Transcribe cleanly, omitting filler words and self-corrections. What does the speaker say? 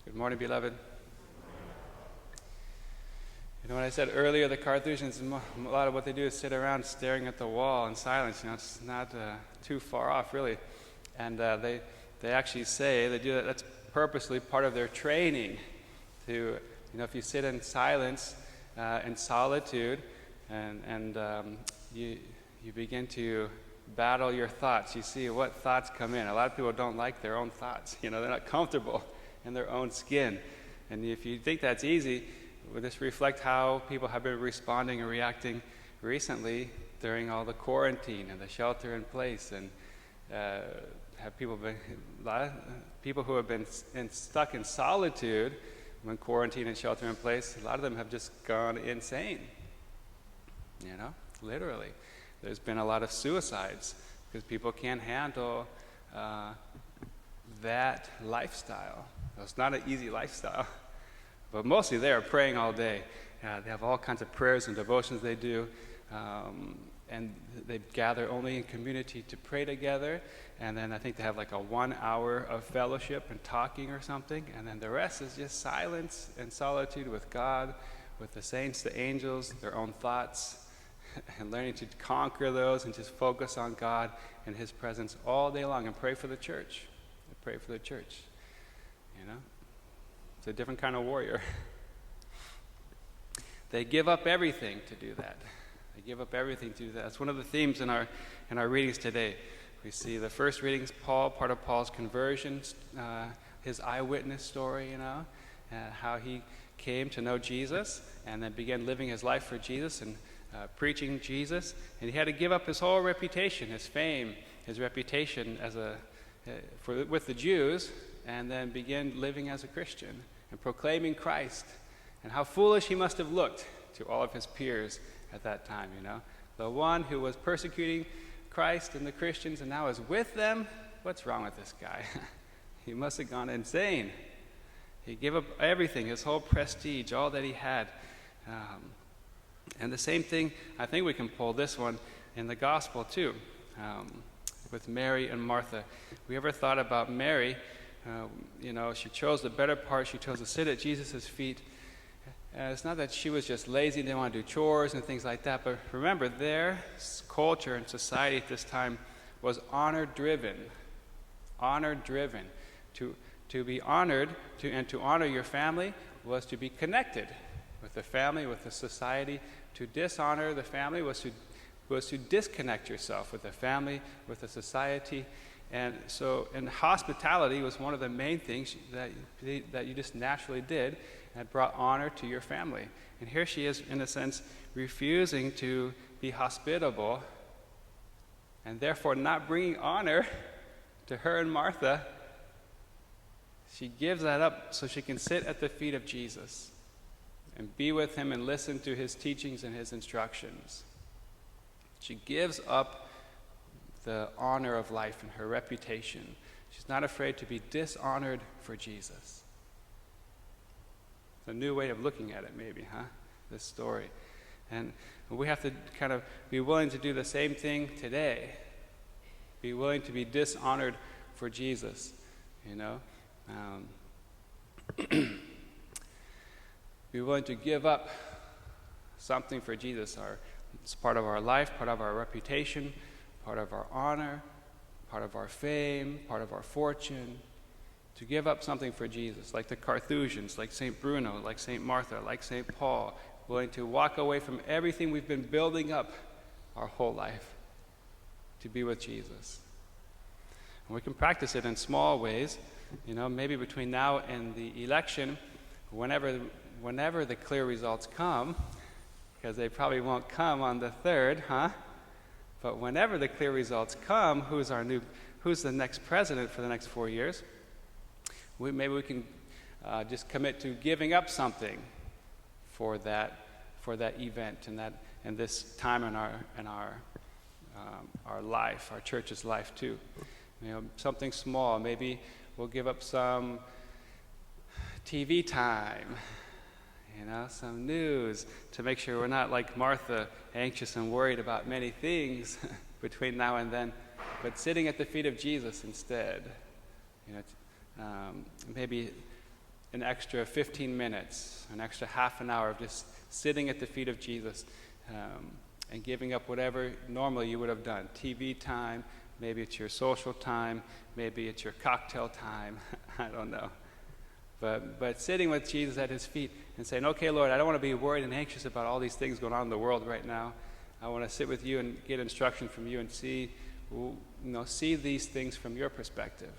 Good morning, beloved. You know, when I said earlier, the Carthusians, a lot of what they do is sit around staring at the wall in silence. You know, it's not too far off, really. And they actually say they do that. That's purposely part of their training. To, if you sit in silence, in solitude, and you begin to battle your thoughts. You see what thoughts come in. A lot of people don't like their own thoughts. They're not comfortable in their own skin. And if you think that's easy, would this reflect how people have been responding and reacting recently during all the quarantine and the shelter in place? And have people been, a lot of people who have been stuck in solitude when quarantine and shelter in place, a lot of them have just gone insane. Literally. There's been a lot of suicides because people can't handle that lifestyle. It's not an easy lifestyle. But mostly they are praying all day. They have all kinds of prayers and devotions they do. And they gather only in community to pray together. And then I think they have like a 1 hour of fellowship and talking or something. And then the rest is just silence and solitude with God, with the saints, the angels, their own thoughts, and learning to conquer those and just focus on God and His presence all day long and pray for the church. Pray for the church. It's a different kind of warrior. They give up everything to do that. They give up everything to do that. That's one of the themes in our readings today. We see the first reading is Paul, part of Paul's conversion, his eyewitness story, how he came to know Jesus and then began living his life for Jesus and preaching Jesus. And he had to give up his whole reputation, his fame, his reputation as with the Jews, and then begin living as a Christian and proclaiming Christ. And how foolish he must have looked to all of his peers at that time, The one who was persecuting Christ and the Christians and now is with them, what's wrong with this guy? He must have gone insane. He gave up everything, his whole prestige, all that he had. And the same thing, I think we can pull this one in the gospel too, with Mary and Martha. We ever thought about Mary? She chose the better part. She chose to sit at Jesus' feet. It's not that she was just lazy, didn't want to do chores and things like that, but remember, their culture and society at this time was honor-driven. Honor-driven. To be honored and to honor your family was to be connected with the family, with the society. To dishonor the family was to disconnect yourself with the family, with the society. And hospitality was one of the main things that you just naturally did and brought honor to your family. And here she is, in a sense, refusing to be hospitable and therefore not bringing honor to her and Martha. She gives that up so she can sit at the feet of Jesus and be with him and listen to his teachings and his instructions. She gives up the honor of life and her reputation. She's not afraid to be dishonored for Jesus. It's a new way of looking at it, maybe, this story. And we have to kind of be willing to do the same thing today. Be willing to be dishonored for Jesus, Be willing to give up something for Jesus. It's part of our life, part of our reputation, part of our honor, part of our fame, part of our fortune, to give up something for Jesus, like the Carthusians, like St. Bruno, like St. Martha, like St. Paul, willing to walk away from everything we've been building up our whole life to be with Jesus. And we can practice it in small ways, maybe between now and the election, whenever the clear results come, because they probably won't come on the 3rd, But whenever the clear results come, who's the next president for the next 4 years? Maybe we can just commit to giving up something for that event and this time in our life, our church's life too. Something small. Maybe we'll give up some TV time. Some news, to make sure we're not like Martha, anxious and worried about many things between now and then, but sitting at the feet of Jesus instead. Maybe an extra 15 minutes, an extra half an hour of just sitting at the feet of Jesus and giving up whatever normally you would have done. TV time, maybe it's your social time, maybe it's your cocktail time, I don't know. But sitting with Jesus at his feet and saying, okay, Lord, I don't want to be worried and anxious about all these things going on in the world right now. I want to sit with you and get instruction from you and see these things from your perspective.